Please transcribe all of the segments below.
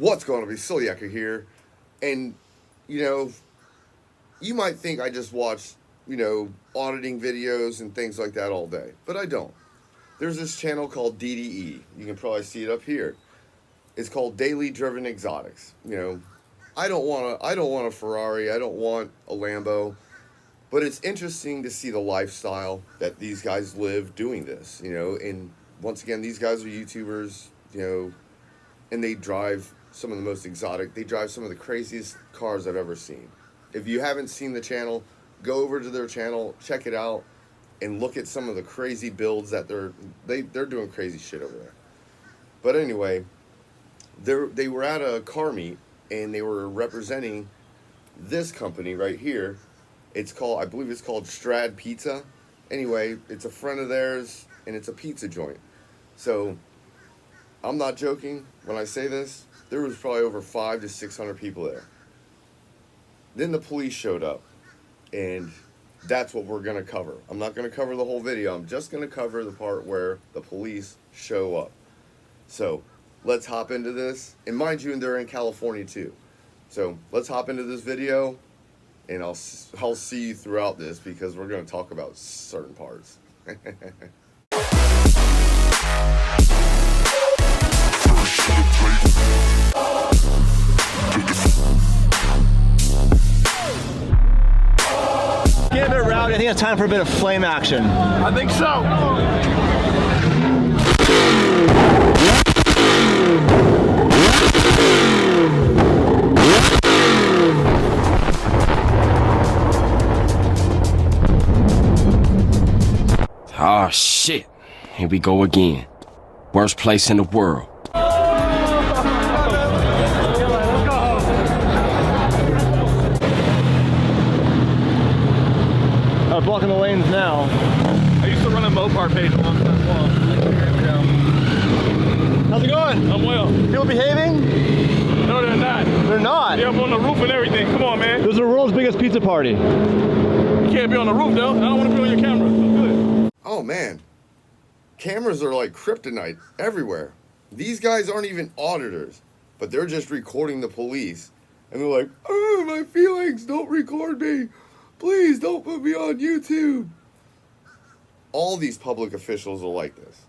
What's going to be Silliacker here? And, you know, you might think I just watch, you know, auditing videos and things like that all day, but I don't. There's this channel called DDE. You can probably see it up here. It's called Daily Driven Exotics. You know, I don't want a Ferrari. I don't want a Lambo. But it's interesting to see the lifestyle that these guys live doing this, you know. And once again, these guys are YouTubers, you know, and they drive some of the most exotic. They drive some of the craziest cars I've ever seen. If you haven't seen the channel, go over to their channel, check it out, and look at some of the crazy builds that they're doing crazy shit over there. But anyway, they were at a car meet and they were representing this company right here. It's called, I believe it's called Strad Pizza. Anyway, it's a friend of theirs and it's a pizza joint. So I'm not joking when I say this. There was probably over 500 to 600 people there. Then the police showed up, and that's what we're going to cover. I'm not going to cover the whole video. I'm just going to cover the part where the police show up. So let's hop into this. And mind you, they're in California too. So let's hop into this video, and I'll see you throughout this because we're going to talk about certain parts. Get a bit rowdy. I think it's time for a bit of flame action. I think so. Oh shit. Here we go again. Worst place in the world. Blocking the lanes now. I used to run a Mopar page a long time ago. How's it going? I'm well. People behaving? No, they're not. They're not? Yeah, I'm on the roof and everything. Come on, man. This is the world's biggest pizza party. You can't be on the roof, though. I don't want to be on your camera. I'm good. Oh man, cameras are like kryptonite everywhere. These guys aren't even auditors, but they're just recording the police. And they're like, oh, my feelings, don't record me. Please don't put me on YouTube. All these public officials are like this.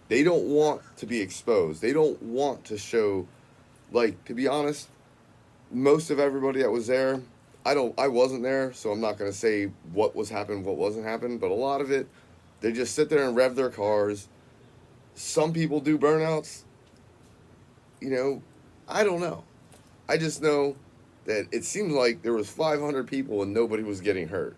They don't want to be exposed. They don't want to show, like, to be honest, most of everybody that was there, I wasn't there, so I'm not going to say what was happening, what wasn't happening, but a lot of it, they just sit there and rev their cars. Some people do burnouts. You know, I don't know. I just know that it seems like there was 500 people and nobody was getting hurt.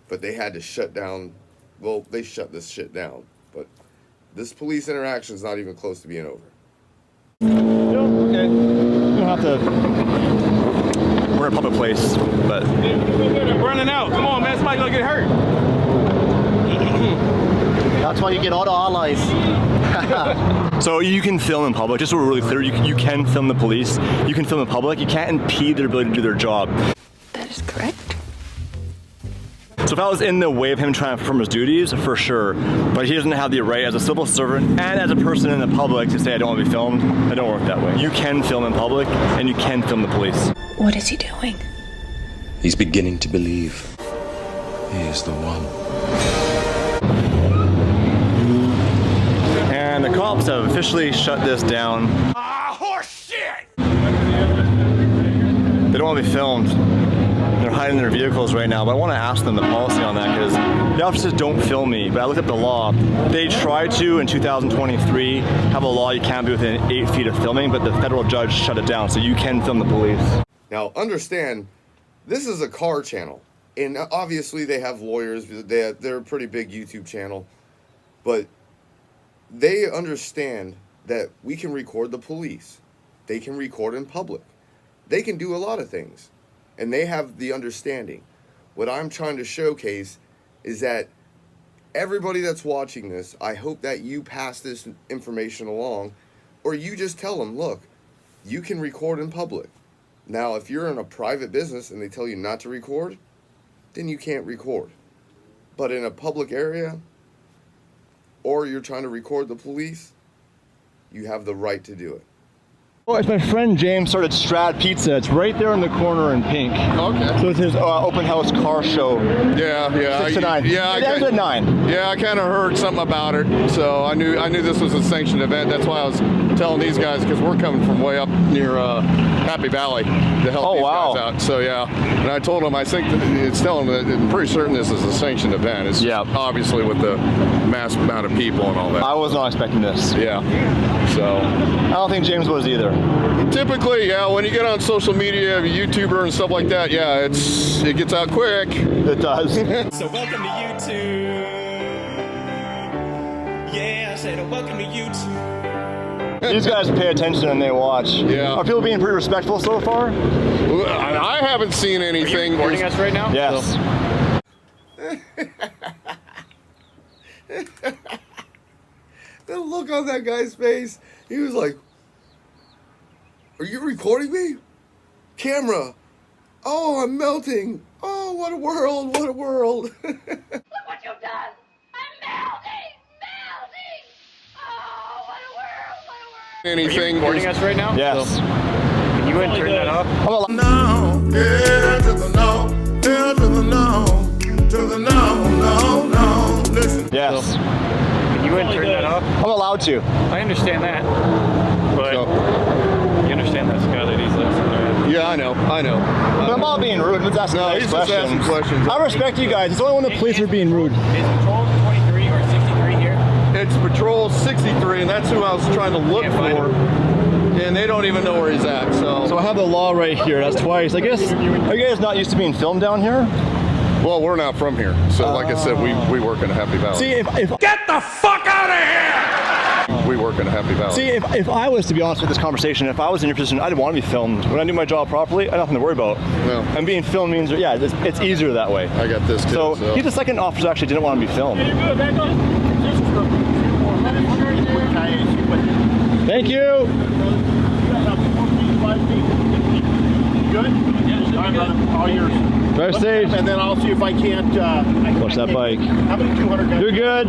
But they had to shut down, well, they shut this shit down. But this police interaction is not even close to being over. Yeah, okay. You don't have to. We're in a public place, but. They're burning out. Come on, man. Somebody's gonna get hurt. That's why you get auto allies. So you can film in public, just so we're really clear, you can film the police, you can film the public, you can't impede their ability to do their job. That is correct. So if I was in the way of him trying to perform his duties, for sure, but he doesn't have the right as a civil servant and as a person in the public to say I don't want to be filmed. It don't work that way. You can film in public and you can film the police. What is he doing? He's beginning to believe he is the one. And the cops have officially shut this down. Ah, horse shit! They don't want to be filmed. They're hiding their vehicles right now, but I want to ask them the policy on that because the officers don't film me, but I looked up the law. They tried to, in 2023, have a law you can't be within 8 feet of filming, but the federal judge shut it down, so you can film the police. Now, understand, this is a car channel. And obviously they have lawyers. They're a pretty big YouTube channel. But they understand that we can record the police. They can record in public. They can do a lot of things. And they have the understanding. What I'm trying to showcase is that everybody that's watching this, I hope that you pass this information along, or you just tell them, look, you can record in public. Now, if you're in a private business and they tell you not to record, then you can't record. But in a public area, or you're trying to record the police, you have the right to do it. Oh, it's my friend James started Strad Pizza. It's right there in the corner in pink. Okay. So it's his open house car show. Yeah. 6 to 9. Yeah. It ends at 9. Yeah, I kind of heard something about it, so I knew this was a sanctioned event. That's why I was telling these guys, because we're coming from way up near Happy Valley to help these guys out. So yeah, and I told them I think it's telling them that I'm pretty certain this is a sanctioned event. It's obviously with the mass amount of people and all that. I was not expecting this. Yeah. So I don't think James was either. Typically, yeah, when you get on social media, a YouTuber and stuff like that, yeah, it gets out quick. It does. So welcome to YouTube. Yeah, I said welcome to YouTube. These guys pay attention and they watch. Yeah. Are people being pretty respectful so far? I haven't seen anything. Are you recording us right now? Yes. The look on that guy's face, he was like, "Are you recording me? Camera. Oh, I'm melting. Oh, what a world, what a world." Look what you've done! I'm melting! Melting! Oh, what a world, what a world! Anything. Are you recording us right now? Yes. Can you go ahead and turn that off? No, yeah, to the no, yeah, to the no, to the no, no, no. Listen. Yes. Can you go ahead and turn that off? I'm allowed to. I understand that. But you understand that Sky Lady's left. Yeah, I know. But I'm not being rude. I'm just asking No, he's just asking questions. I respect you guys. It's only when the police are being rude. Is Patrol 23 or 63 here? It's Patrol 63, and that's who I was trying to look for. And they don't even know where he's at, So I have the law right here. That's twice. I guess, are you guys not used to being filmed down here? Well, we're not from here. So like I said, we work in a Happy Valley. See, if Get the fuck out of here! We work in a Happy Valley. See, if I was to be honest with this conversation, if I was in your position, I didn't want to be filmed. When I do my job properly, I have nothing to worry about. No. And being filmed means, yeah, it's easier that way. I got this too. So he's the second officer actually didn't want to be filmed. Thank you. Good? All yours. Drive safe. And then I'll see if I can't... Watch that bike. How many 200 guys? You're good.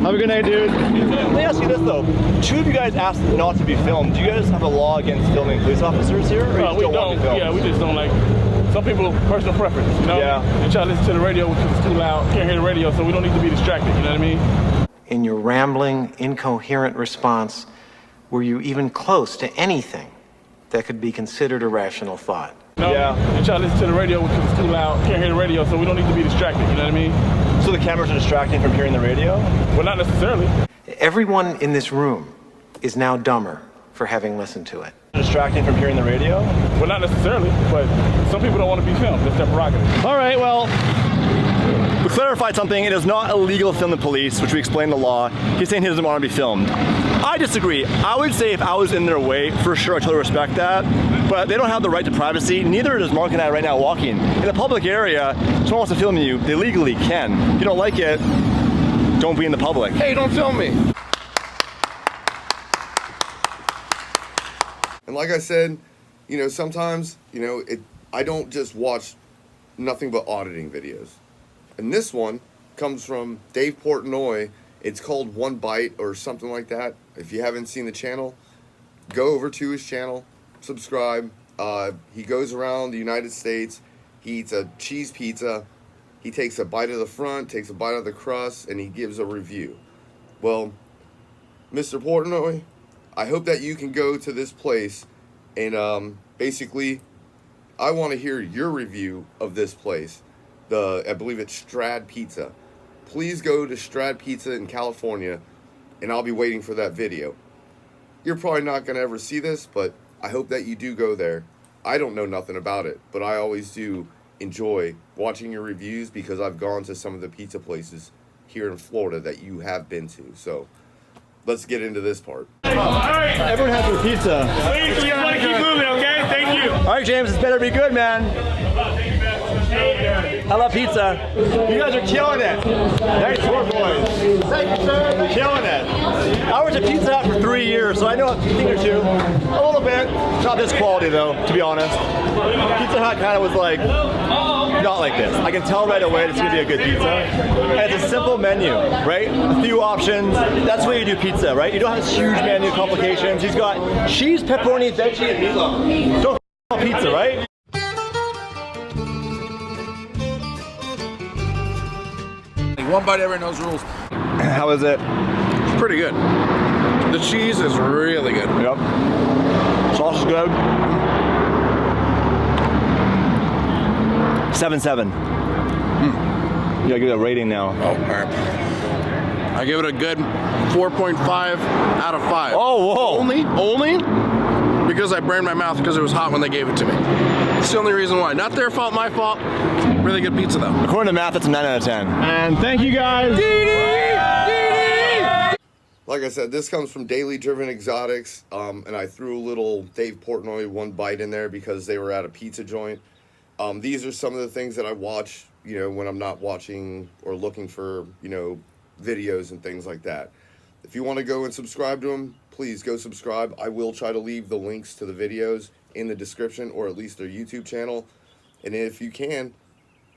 Have a good night, dude. Let me ask you this though. Two of you guys asked not to be filmed. Do you guys have a law against filming police officers here? Or you we don't want to be filmed? Yeah, we just don't like. Some people, personal preference, you know? Yeah. They try to listen to the radio, which is too loud. Can't hear the radio, so we don't need to be distracted, you know what I mean? In your rambling, incoherent response, were you even close to anything that could be considered a rational thought? No, Yeah. They try to listen to the radio, which is too loud. Can't hear the radio, so we don't need to be distracted, you know what I mean? So the cameras are distracting from hearing the radio? Well, not necessarily. Everyone in this room is now dumber for having listened to it. Distracting from hearing the radio? Well, not necessarily, but some people don't want to be filmed. That's their prerogative. All right, well, we clarified something. It is not illegal to film the police, which we explained the law. He's saying he doesn't want to be filmed. I disagree. I would say if I was in their way, for sure, I totally respect that. But they don't have the right to privacy. Neither does Mark and I right now walking. In a public area, if someone wants to film you, they legally can. If you don't like it, don't be in the public. Hey, don't film me. And like I said, you know, sometimes, you know, I don't just watch nothing but auditing videos. And this one comes from Dave Portnoy. It's called One Bite or something like that. If you haven't seen the channel, go over to his channel, subscribe. He goes around the United States. He eats a cheese pizza. He takes a bite of the front, takes a bite of the crust, and he gives a review. Well, Mr. Portnoy, I hope that you can go to this place and basically, I want to hear your review of this place. I believe it's Strad Pizza. Please go to Strad Pizza in California, and I'll be waiting for that video. You're probably not going to ever see this, but I hope that you do go there. I don't know nothing about it, but I always do enjoy watching your reviews because I've gone to some of the pizza places here in Florida that you have been to. So let's get into this part. Everyone has their pizza. Please, you want to keep moving, okay? Thank you. All right, James, this better be good, man. I love pizza. You guys are killing it. Nice work, boys. Thank you, sir. You're killing it. I worked at Pizza Hut for 3 years, so I know a thing or two. A little bit. Not this quality, though, to be honest. Pizza Hut kind of was like, not like this. I can tell right away it's going to be a good pizza. And it's a simple menu, right? A few options. That's where you do pizza, right? You don't have this huge menu complications. He's got cheese, pepperoni, veggie, and meatloaf. Don't f pizza, right? One bite, everyone knows rules. How is it? It's pretty good. The cheese is really good. Yep. Sauce is good. 7-7. You gotta give it a rating now. Oh, all right. I give it a good 4.5 out of 5. Oh, whoa. Only because I burned my mouth because it was hot when they gave it to me. It's the only reason why. Not their fault, my fault. Really good pizza, though. According to math, it's a 9 out of 10. And thank you guys. DDE! Like I said, this comes from Daily Driven Exotics, and I threw a little Dave Portnoy one bite in there because they were at a pizza joint. These are some of the things that I watch, you know, when I'm not watching or looking for, you know, videos and things like that. If you want to go and subscribe to them, please go subscribe. I will try to leave the links to the videos in the description, or at least their YouTube channel. And if you can,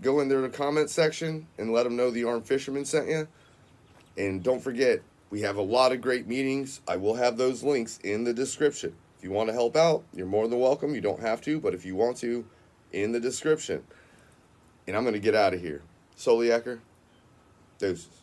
go in there to the comment section and let them know the Armed Fisherman sent you. And don't forget, we have a lot of great meetings. I will have those links in the description. If you want to help out, you're more than welcome. You don't have to, but if you want to, in the description. And I'm going to get out of here. Soliaker, deuces.